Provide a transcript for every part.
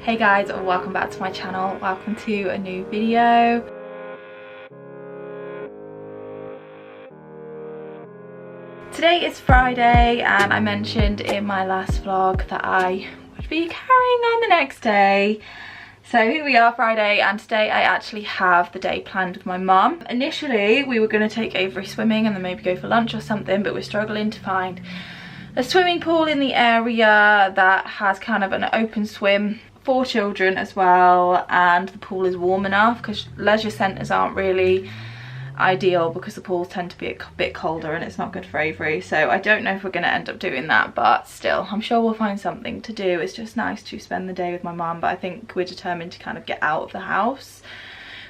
Hey guys, and welcome back to my channel. Welcome to a new video. Today is Friday and I mentioned in my last vlog that I would be carrying on the next day. So here we are, Friday, and today I actually have the day planned with my mum. Initially we were going to take Avery swimming and then maybe go for lunch or something, but we're struggling to find a swimming pool in the area that has kind of an open swim for children as well, and the pool is warm enough, because leisure centres aren't really ideal because the pools tend to be a bit colder and it's not good for Avery. So I don't know if we're going to end up doing that, but still I'm sure we'll find something to do. It's just nice to spend the day with my mum, but I think we're determined to kind of get out of the house,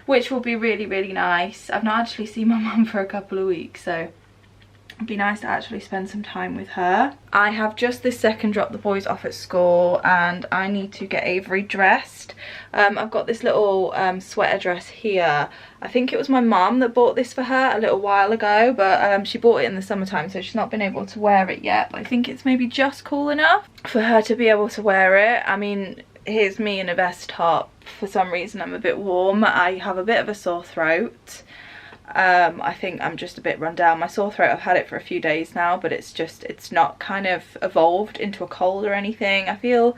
which will be really nice. I've not actually seen my mum for a couple of weeks, so it'd be nice to actually spend some time with her. I have just this second dropped the boys off at school and I need to get Avery dressed. I've got this little sweater dress here. I think it was my mum that bought this for her a little while ago, but she bought it in the summertime, so she's not been able to wear it yet. But I think it's maybe just cool enough for her to be able to wear it. I mean, here's me in a vest top. For some reason I'm a bit warm. I have a bit of a sore throat. I think I'm just a bit run down. My sore throat, I've had it for a few days now, but it's not kind of evolved into a cold or anything. I feel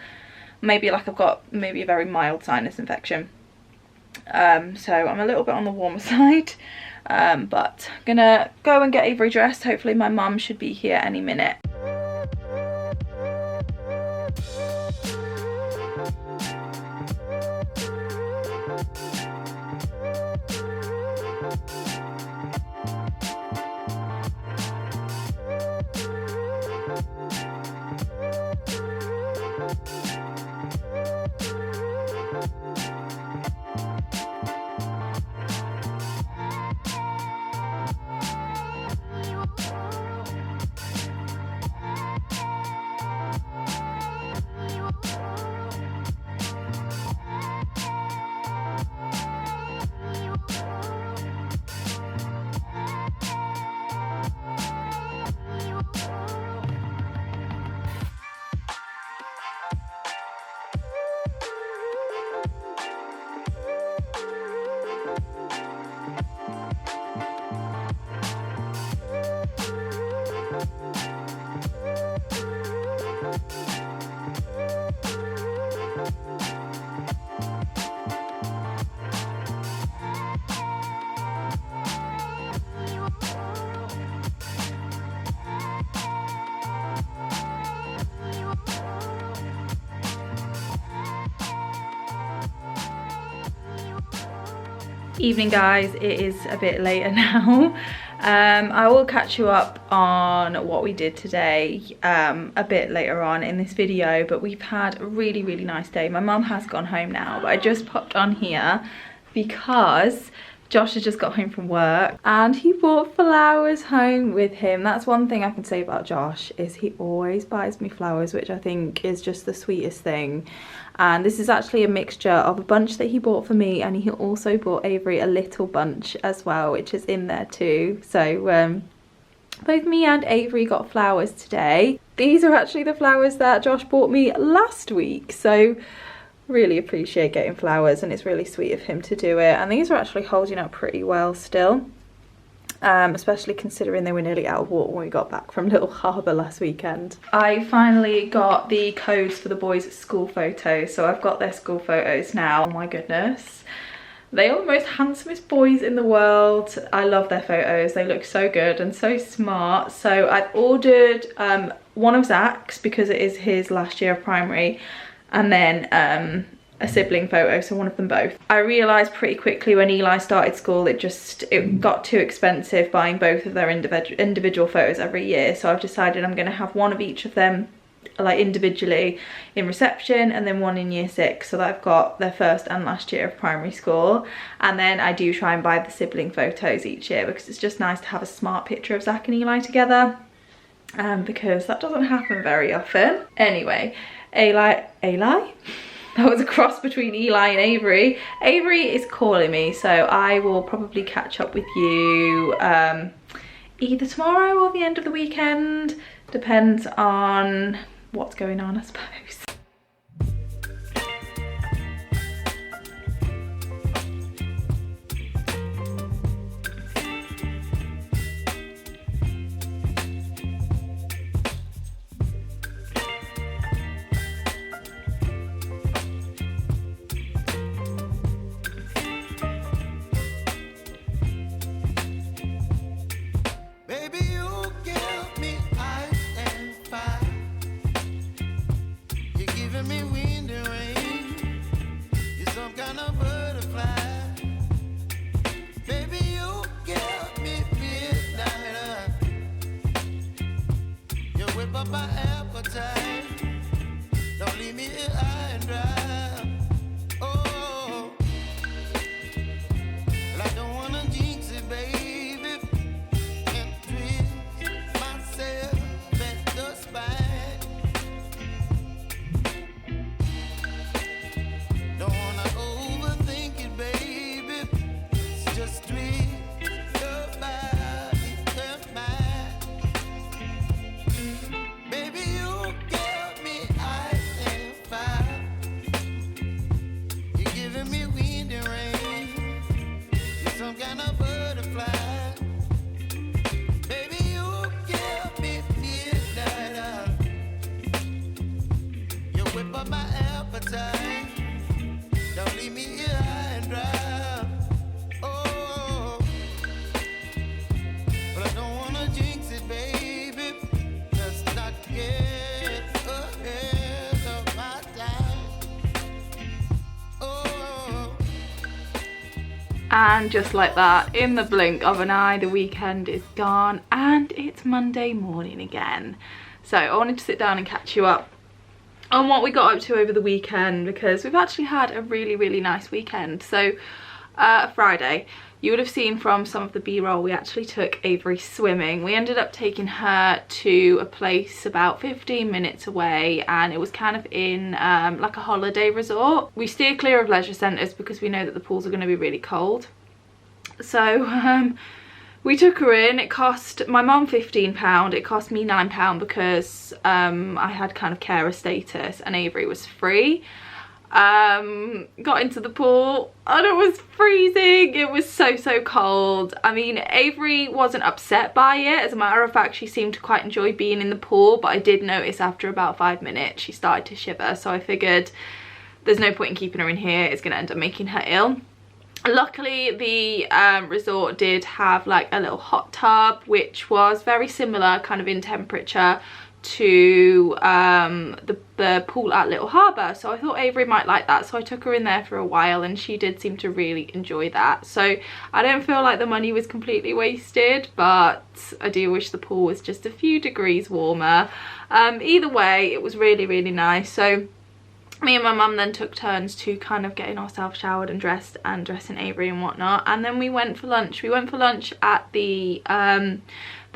maybe like I've got maybe a very mild sinus infection. So I'm a little bit on the warmer side, but I'm gonna go and get Avery dressed. Hopefully my mum should be here any minute. Evening guys, it is a bit later now. I will catch you up on what we did today a bit later on in this video, but we've had a really nice day. My mum has gone home now, but I just popped on here because Josh has just got home from work and he brought flowers home with him. That's one thing I can say about Josh, is he always buys me flowers, which I think is just the sweetest thing. And this is actually a mixture of a bunch that he bought for me, and he also bought Avery a little bunch as well, which is in there too. So both me and Avery got flowers today. These are actually the flowers that Josh bought me last week, so really appreciate getting flowers, and it's really sweet of him to do it. And these are actually holding up pretty well still, especially considering they were nearly out of water when we got back from Little Harbour last weekend. I finally got the codes for the boys' school photos, so I've got their school photos now. Oh my goodness, they are the most handsomest boys in the world. I love their photos, they look so good and so smart. So I've ordered one of Zach's because it is his last year of primary, and then a sibling photo, so one of them both. I realised pretty quickly when Eli started school it got too expensive buying both of their individual photos every year, so I've decided I'm going to have one of each of them like individually in reception, and then one in year 6, so that I've got their first and last year of primary school. And then I do try and buy the sibling photos each year because it's just nice to have a smart picture of Zach and Eli together, because that doesn't happen very often. Anyway, Eli? That was a cross between Eli and Avery. Avery is calling me, so I will probably catch up with you either tomorrow or the end of the weekend. Depends on what's going on, I suppose. And just like that, in the blink of an eye, the weekend is gone and it's Monday morning again. So I wanted to sit down and catch you up on what we got up to over the weekend, because we've actually had a really nice weekend. So Friday, you would have seen from some of the b-roll, we actually took Avery swimming. We ended up taking her to a place about 15 minutes away, and it was kind of in like a holiday resort. We steer clear of leisure centres because we know that the pools are going to be really cold. So we took her in. It cost my mum £15, it cost me £9 because I had kind of carer status and Avery was free. Got into the pool and it was freezing. It was so cold. I mean, Avery wasn't upset by it. As a matter of fact, she seemed to quite enjoy being in the pool, but I did notice after about 5 minutes she started to shiver, so I figured there's no point in keeping her in here. It's going to end up making her ill. Luckily, the resort did have like a little hot tub, which was very similar kind of in temperature to the pool at Little Harbour, so I thought Avery might like that, so I took her in there for a while and she did seem to really enjoy that. So I don't feel like the money was completely wasted, but I do wish the pool was just a few degrees warmer. Either way, it was really nice. So me and my mum then took turns to kind of getting ourselves showered and dressed and dressing Avery and whatnot, and then we went for lunch. We went for lunch at the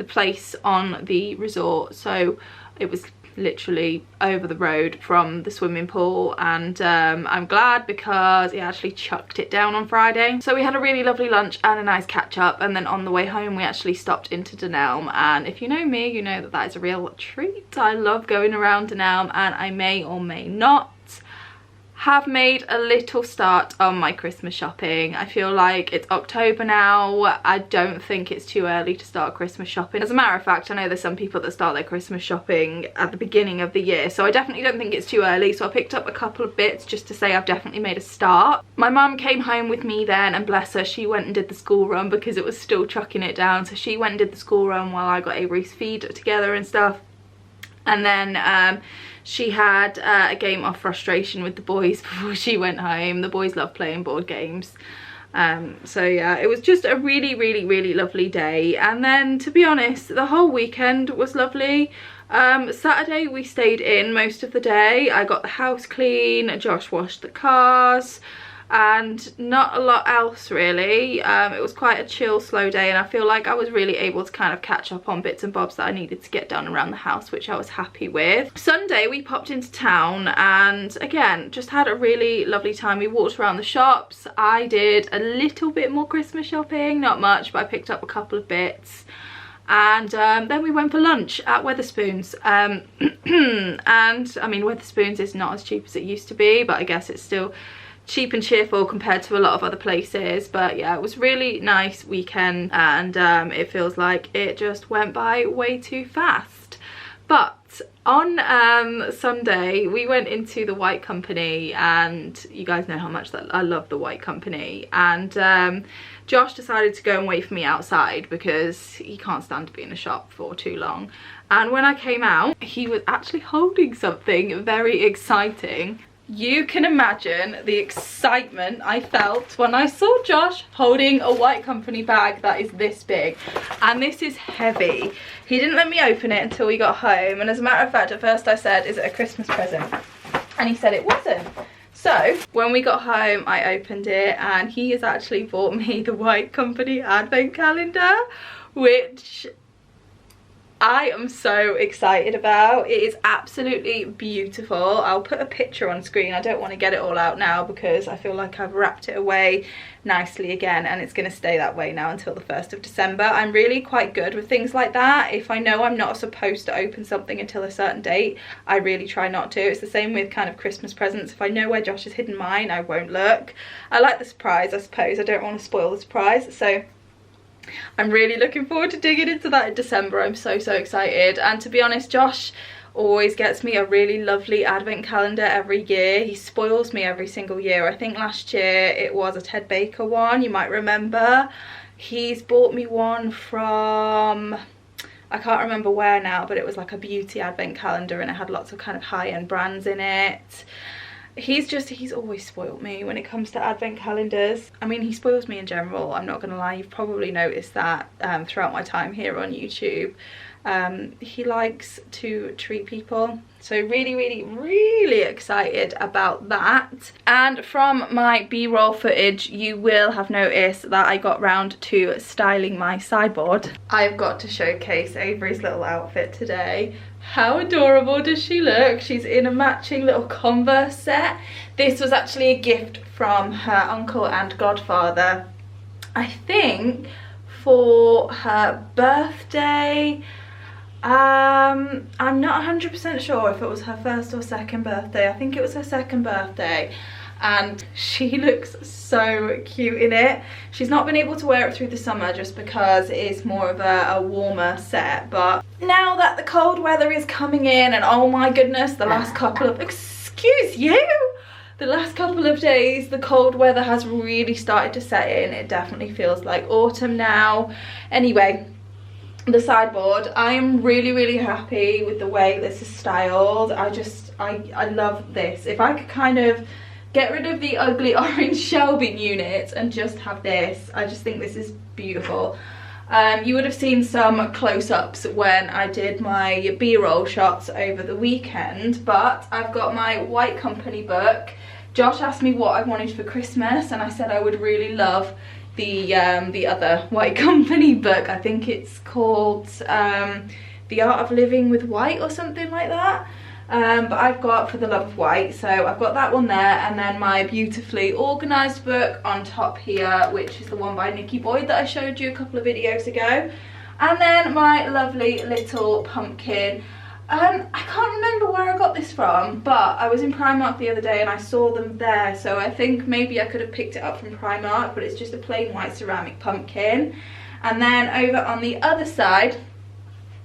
place on the resort, so it was literally over the road from the swimming pool, and I'm glad because it actually chucked it down on Friday. So we had a really lovely lunch and a nice catch up, and then on the way home we actually stopped into Dunelm, and if you know me, you know that that is a real treat. I love going around Dunelm, and I may or may not have made a little start on my Christmas shopping. I feel like it's October now. I don't think it's too early to start Christmas shopping. As a matter of fact, I know there's some people that start their Christmas shopping at the beginning of the year, so I definitely don't think it's too early. So I picked up a couple of bits just to say I've definitely made a start. My mum came home with me then, and bless her, she went and did the school run because it was still chucking it down. So she went and did the school run while I got Avery's feed together and stuff. And then she had a game of frustration with the boys before she went home. The boys love playing board games. So yeah, it was just a really lovely day. And then, to be honest, the whole weekend was lovely. Saturday we stayed in most of the day. I got the house clean, Josh washed the cars, and not a lot else really. It was quite a chill, slow day, and I feel like I was really able to kind of catch up on bits and bobs that I needed to get done around the house, which I was happy with. Sunday we popped into town and again just had a really lovely time. We walked around the shops. I did a little bit more Christmas shopping, not much, but I picked up a couple of bits. And then we went for lunch at Wetherspoons, and I mean, Wetherspoons is not as cheap as it used to be, but I guess it's still cheap and cheerful compared to a lot of other places. But yeah, it was really nice weekend, and it feels like it just went by way too fast. But on Sunday we went into the White Company, and you guys know how much that I love the White Company, and Josh decided to go and wait for me outside because he can't stand to be in a shop for too long. And when I came out, he was actually holding something very exciting. You can imagine the excitement I felt when I saw Josh holding a White Company bag that is this big, and this is heavy. He didn't let me open it until we got home, and as a matter of fact, at first I said, is it a Christmas present? And he said it wasn't. So when we got home, I opened it, and he has actually bought me the White Company advent calendar, which I am so excited about. It is absolutely beautiful. I'll put a picture on screen. I don't want to get it all out now because I feel like I've wrapped it away nicely again, and it's going to stay that way now until the 1st of December. I'm really quite good with things like that. If I know I'm not supposed to open something until a certain date, I really try not to. It's the same with kind of Christmas presents. If I know where Josh has hidden mine, I won't look. I like the surprise, I suppose. I don't want to spoil the surprise, so I'm really looking forward to digging into that in December. I'm so excited. And to be honest, Josh always gets me a really lovely advent calendar every year. He spoils me every single year. I think last year it was a Ted Baker one, you might remember. He's bought me one from, I can't remember where now, but it was like a beauty advent calendar, and it had lots of kind of high-end brands in it. he's always spoiled me when it comes to advent calendars. I mean, he spoils me in general, I'm not gonna lie. You've probably noticed that throughout my time here on YouTube. He likes to treat people, so really excited about that. And from my B-roll footage, you will have noticed that I got round to styling my sideboard. I've got to showcase Avery's little outfit today. How adorable does she look? She's in a matching little Converse set. This was actually a gift from her uncle and godfather, I think for her birthday. I'm not 100% sure if it was her first or second birthday. I think it was her second birthday, and she looks so cute in it. She's not been able to wear it through the summer just because it is more of a warmer set, but now that the cold weather is coming in, and oh my goodness, the last couple of, excuse you, the last couple of days the cold weather has really started to set in. It definitely feels like autumn now. Anyway, the sideboard, I am really happy with the way this is styled. I love this. If I could kind of get rid of the ugly orange shelving units and just have this, I just think this is beautiful. You would have seen some close-ups when I did my B-roll shots over the weekend, but I've got my White Company book. Josh asked me what I wanted for Christmas, and I said I would really love the other White Company book. I think it's called The Art of Living with White or something like that. But I've got For the Love of White, so I've got that one there, and then my beautifully organised book on top here, which is the one by Nikki Boyd that I showed you a couple of videos ago, and then my lovely little pumpkin. I can't remember where I got this from, but I was in Primark the other day and I saw them there, so I think maybe I could have picked it up from Primark, but it's just a plain white ceramic pumpkin. And then over on the other side,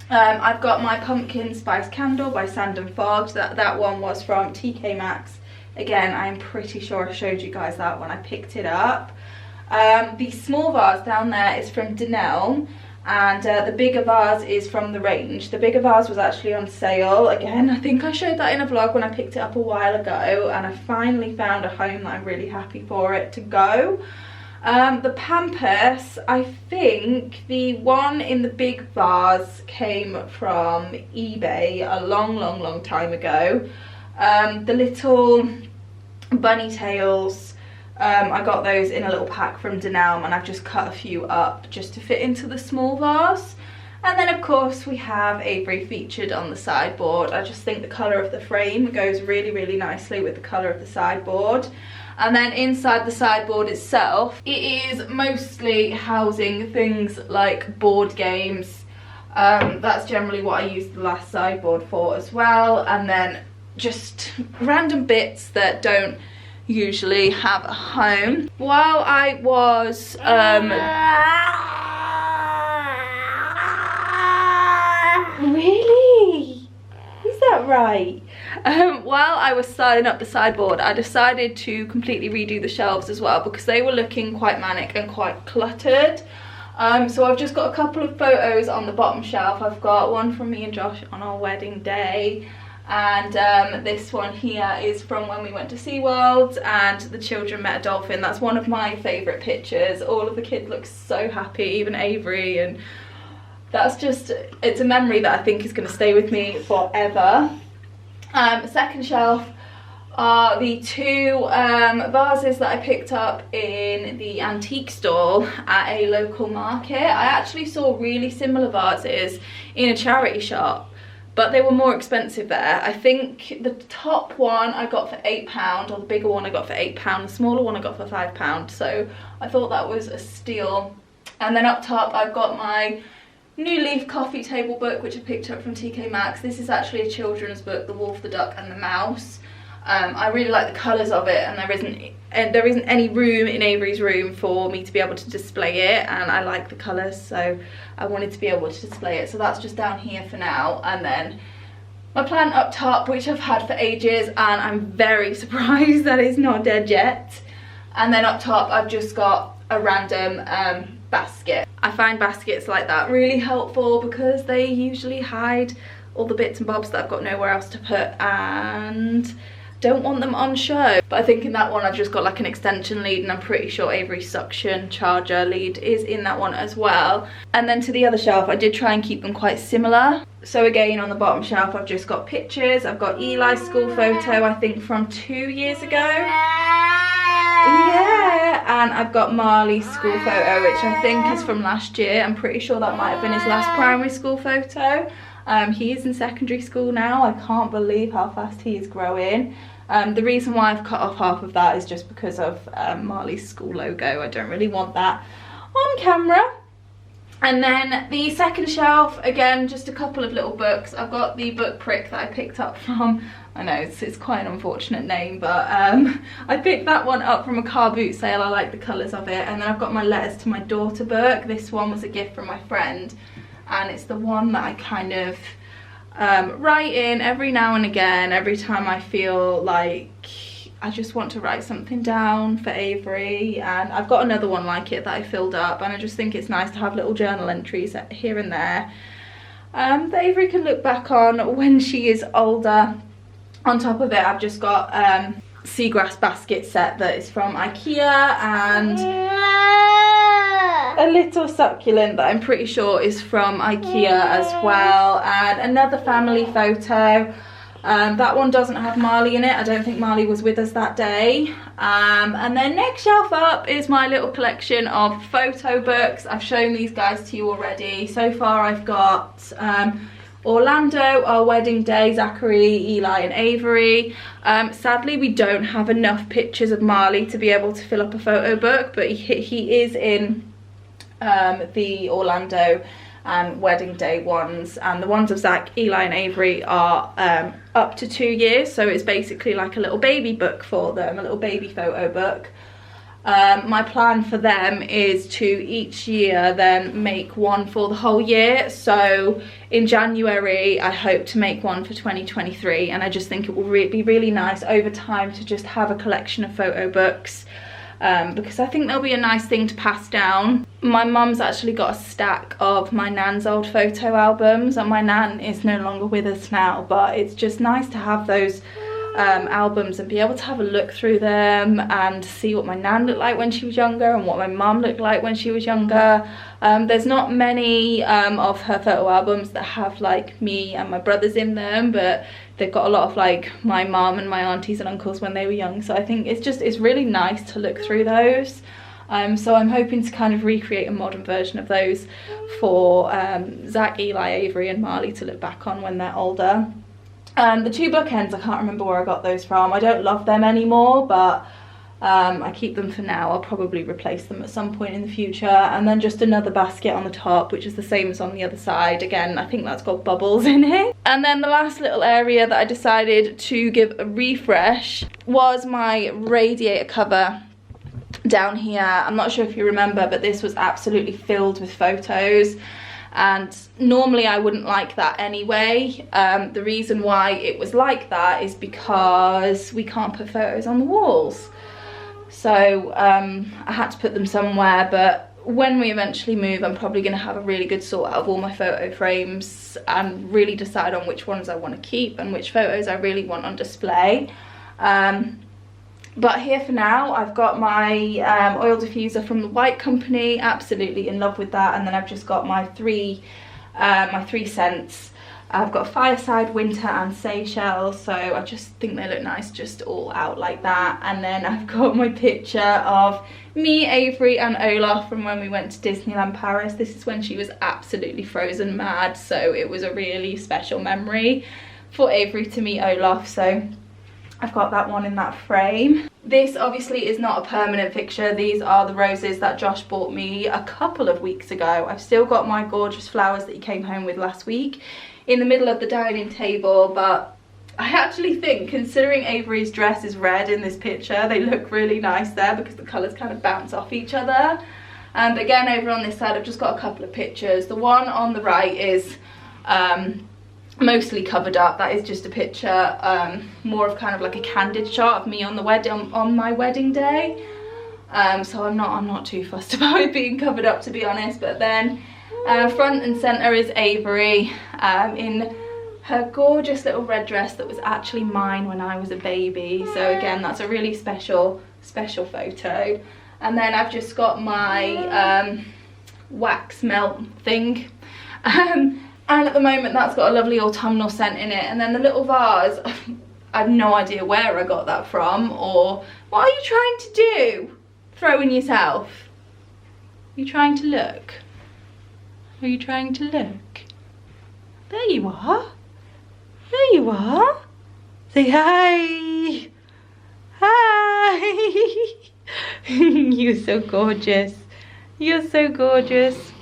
I've got my pumpkin spice candle by Sand and Fog. That one was from TK Maxx. Again, I'm pretty sure I showed you guys that when I picked it up. The small vase down there is from Denell, and the bigger vase is from the range. The bigger vase was actually on sale. Again, I think I showed that in a vlog when I picked it up a while ago, and I finally found a home that I'm really happy for it to go. The Pampers, I think the one in the big vase came from eBay a long time ago. The little bunny tails, I got those in a little pack from Denell, and I've just cut a few up just to fit into the small vase. And then of course we have Avery featured on the sideboard. I just think the colour of the frame goes really nicely with the colour of the sideboard. And then inside the sideboard itself, it is mostly housing things like board games. That's generally what I used the last sideboard for as well. And then just random bits that don't usually have a home. While I was really? Is that right? While I was styling up the sideboard, I decided to completely redo the shelves as well, because they were looking quite manic and quite cluttered. So I've just got a couple of photos on the bottom shelf. I've got one from me and Josh on our wedding day, and this one here is from when we went to SeaWorld and the children met a dolphin. That's one of my favourite pictures. All of the kids look so happy, even Avery, and that's just, it's a memory that I think is going to stay with me forever. Second shelf are the two vases that I picked up in the antique stall at a local market. I actually saw really similar vases in a charity shop, but they were more expensive there. I think the top one I got for £8, or the bigger one I got for £8, the smaller one I got for £5, so I thought that was a steal. And then up top I've got my New Leaf coffee table book, which I picked up from TK Maxx. This is actually a children's book, The Wolf, the Duck and the Mouse. I really like the colours of it, and there isn't any room in Avery's room for me to be able to display it, and I like the colours, so I wanted to be able to display it. So that's just down here for now. And then my plant up top, which I've had for ages, and I'm very surprised that it's not dead yet. And then up top I've just got a random basket. I find baskets like that really helpful because they usually hide all the bits and bobs that I've got nowhere else to put. And don't want them on show. But I think in that one I've just got like an extension lead, and I'm pretty sure Avery's suction charger lead is in that one as well. And then to the other shelf, I did try and keep them quite similar. So again, on the bottom shelf, I've just got pictures. I've got Eli's school photo, I think from 2 years ago. Yeah, and I've got Marley's school photo, which I think is from last year. I'm pretty sure that might have been his last primary school photo. He is in secondary school now. I can't believe how fast he is growing. The reason why I've cut off half of that is just because of Marley's school logo. I don't really want that on camera. And then the second shelf, again, just a couple of little books. I've got the book Prick that I picked up from, I know it's quite an unfortunate name, but I picked that one up from a car boot sale. I like the colours of it. And then I've got my Letters to My Daughter book. This one was a gift from my friend, and it's the one that I kind of write in every now and again, every time I feel like I just want to write something down for Avery. And I've got another one like it that I filled up, and I just think it's nice to have little journal entries here and there that Avery can look back on when she is older. On top of it, I've just got seagrass basket set that is from IKEA, and a little succulent that I'm pretty sure is from IKEA as well, and another family photo. That one doesn't have Marley in it. I don't think Marley was with us that day. And then next shelf up is my little collection of photo books. I've shown these guys to you already. So far I've got Orlando, Our Wedding Day, Zachary, Eli and Avery. Sadly we don't have enough pictures of Marley to be able to fill up a photo book, but he is in the Orlando and Wedding Day ones, and the ones of Zach, Eli and Avery are up to 2 years, so it's basically like a little baby book for them, a little baby photo book. My plan for them is to each year then make one for the whole year. So in January I hope to make one for 2023, and I just think it will be really nice over time to just have a collection of photo books, because I think they'll be a nice thing to pass down. My mum's actually got a stack of my nan's old photo albums, and my nan is no longer with us now, but it's just nice to have those albums and be able to have a look through them and see what my nan looked like when she was younger and what my mum looked like when she was younger. There's not many of her photo albums that have like me and my brothers in them, but they've got a lot of like my mum and my aunties and uncles when they were young, so I think it's really nice to look through those. So I'm hoping to kind of recreate a modern version of those for Zach, Eli, Avery and Marley to look back on when they're older. The two bookends, I can't remember where I got those from. I don't love them anymore, but I keep them for now. I'll probably replace them at some point in the future. And then just another basket on the top, which is the same as on the other side. Again, I think that's got bubbles in it. And then the last little area that I decided to give a refresh was my radiator cover down here. I'm not sure if you remember, but this was absolutely filled with photos, and normally I wouldn't like that anyway. The reason why it was like that is because we can't put photos on the walls, so I had to put them somewhere. But when we eventually move, I'm probably going to have a really good sort out of all my photo frames and really decide on which ones I want to keep and which photos I really want on display. But here for now, I've got my oil diffuser from the White Company, absolutely in love with that. And then I've just got my three scents. I've got Fireside, Winter and Seychelles, so I just think they look nice just all out like that. And then I've got my picture of me, Avery and Olaf from when we went to Disneyland Paris. This is when she was absolutely frozen mad, so it was a really special memory for Avery to meet Olaf, so I've got that one in that frame. This obviously is not a permanent fixture. These are the roses that Josh bought me a couple of weeks ago. I've still got my gorgeous flowers that he came home with last week in the middle of the dining table, but I actually think, considering Avery's dress is red in this picture, they look really nice there because the colours kind of bounce off each other. And again, over on this side, I've just got a couple of pictures. The one on the right is mostly covered up. That is just a picture, more of kind of like a candid shot of me on the on my wedding day. So I'm not too fussed about it being covered up, to be honest. But then front and center is Avery in her gorgeous little red dress that was actually mine when I was a baby. So again, that's a really special photo. And then I've just got my wax melt thing. And at the moment that's got a lovely autumnal scent in it. And then the little vase, I have no idea where I got that from, or what are you trying to do? Throwing yourself? Are you trying to look? Are you trying to look? There you are. There you are. Say hi. Hi. You're so gorgeous. You're so gorgeous.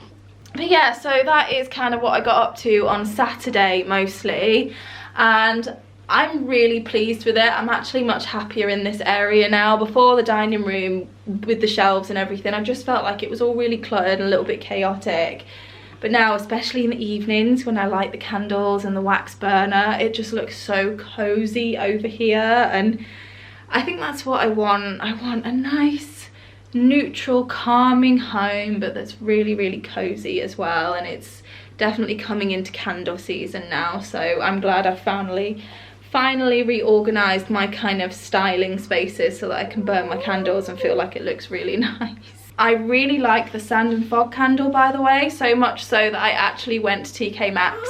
But yeah, so that is kind of what I got up to on Saturday mostly, and I'm really pleased with it. I'm actually much happier in this area now. Before, the dining room with the shelves and everything, I just felt like it was all really cluttered and a little bit chaotic. But now, especially in the evenings when I light the candles and the wax burner, it just looks so cozy over here, and I think that's what I want. I want a nice, neutral, calming home, but that's really, really cozy as well. And it's definitely coming into candle season now, so I'm glad I've finally reorganized my kind of styling spaces so that I can burn my candles and feel like it looks really nice. I really like the sand and fog candle, by the way, so much so that I actually went to TK Maxx.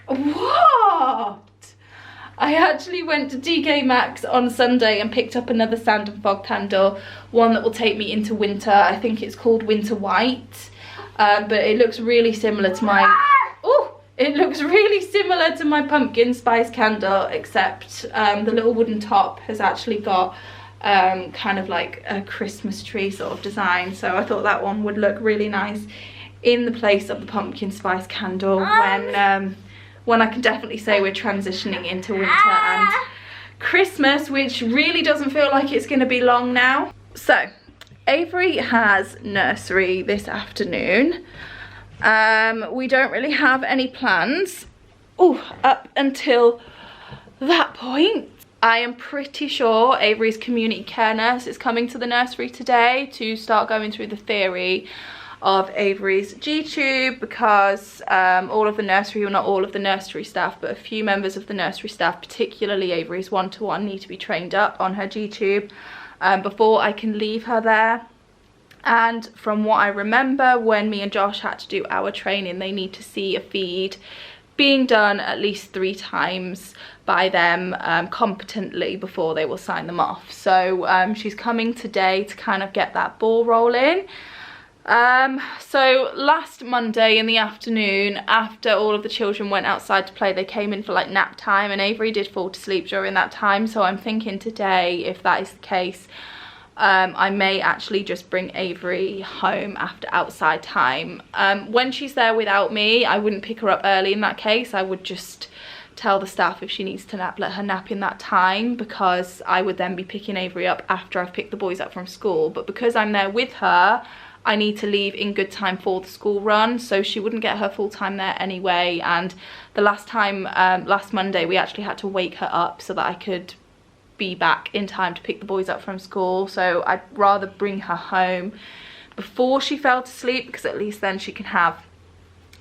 What? I actually went to TK Maxx on Sunday and picked up another sand and fog candle, one that will take me into winter. I think it's called Winter White, but it looks really similar to my... It looks really similar to my pumpkin spice candle, except the little wooden top has actually got kind of like a Christmas tree sort of design. So I thought that one would look really nice in the place of the pumpkin spice candle when I can definitely say we're transitioning into winter and Christmas, which really doesn't feel like it's going to be long now. So Avery has nursery this afternoon. We don't really have any plans up until that point. I am pretty sure Avery's community care nurse is coming to the nursery today to start going through the theory of Avery's G-tube, because all of the nursery, well, not all of the nursery staff, but a few members of the nursery staff, particularly Avery's one-to-one, need to be trained up on her G-tube before I can leave her there. And from what I remember, when me and Josh had to do our training, they need to see a feed being done at least 3 times by them competently before they will sign them off. So she's coming today to kind of get that ball rolling. So last Monday in the afternoon, after all of the children went outside to play, they came in for like nap time, and Avery did fall to sleep during that time. So I'm thinking today, if that is the case, I may actually just bring Avery home after outside time. When she's there without me, I wouldn't pick her up early in that case. I would just tell the staff if she needs to nap, let her nap in that time, because I would then be picking Avery up after I've picked the boys up from school. But because I'm there with her, I need to leave in good time for the school run, so she wouldn't get her full time there anyway. And the last time, last Monday, we actually had to wake her up so that I could be back in time to pick the boys up from school. So I'd rather bring her home before she fell to sleep, because at least then she can have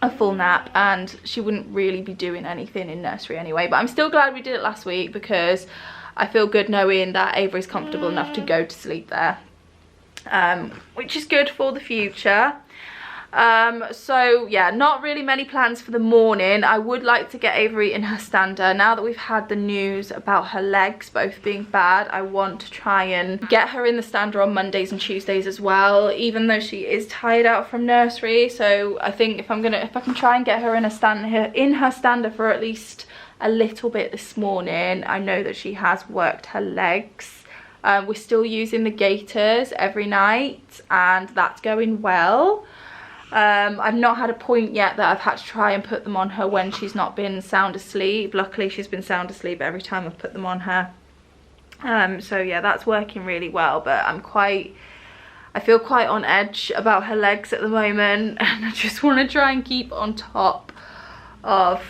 a full nap and she wouldn't really be doing anything in nursery anyway. But I'm still glad we did it last week, because I feel good knowing that Avery's comfortable enough to go to sleep there, which is good for the future. So yeah, not really many plans for the morning. I would like to get Avery in her stander. Now that we've had the news about her legs both being bad, I want to try and get her in the stander on Mondays and Tuesdays as well, even though she is tired out from nursery. So I think if I can try and get her in her stander for at least a little bit this morning. I know that she has worked her legs. We're still using the gaiters every night, and that's going well. I've not had a point yet that I've had to try and put them on her when she's not been sound asleep. Luckily she's been sound asleep every time I've put them on her. So yeah, that's working really well, but I feel quite on edge about her legs at the moment, and I just want to try and keep on top of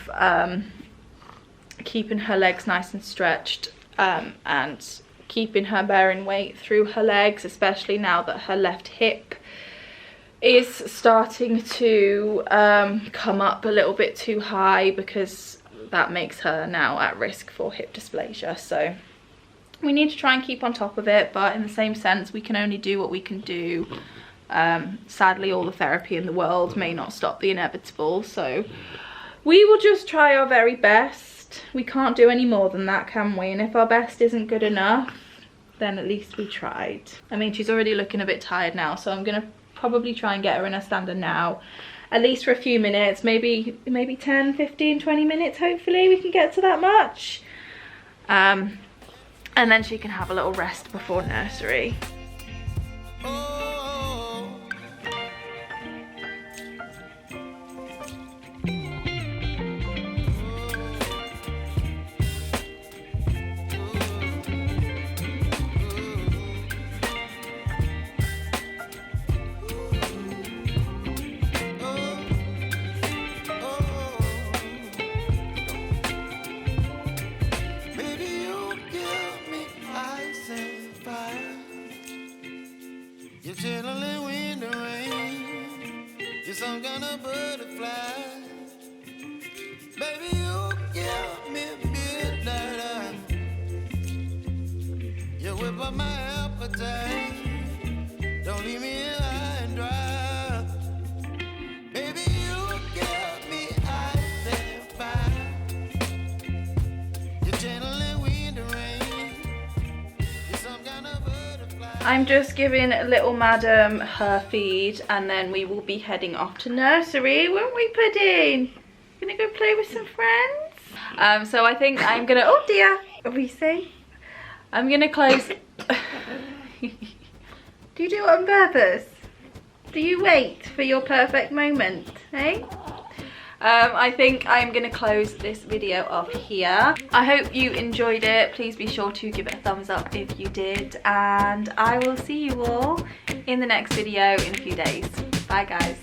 keeping her legs nice and stretched, and keeping her bearing weight through her legs, especially now that her left hip is starting to come up a little bit too high, because that makes her now at risk for hip dysplasia. So we need to try and keep on top of it, but in the same sense, we can only do what we can do. Sadly, all the therapy in the world may not stop the inevitable, so we will just try our very best. We can't do any more than that, can we? And if our best isn't good enough, then at least we tried. I mean, she's already looking a bit tired now, so I'm gonna probably try and get her in a stander now, at least for a few minutes, maybe 10, 15, 20 minutes. Hopefully we can get to that much. And then she can have a little rest before nursery. You're chilling when the rain. You're some kind of butterfly. Baby, you give me midnight. You whip up my appetite. Don't leave me high and dry. Baby, you give me ice and fire. You're chilling when the rain. You're some kind of butterfly. I'm just giving little madam her feed, and then we will be heading off to nursery, won't we, Pudding? Gonna go play with some friends. So I think I'm gonna, oh dear, are we safe? I'm gonna close. Do you do it on purpose? Do you wait for your perfect moment, eh? I think I'm gonna close this video off here. I hope you enjoyed it. Please be sure to give it a thumbs up if you did, and I will see you all in the next video in a few days. Bye guys.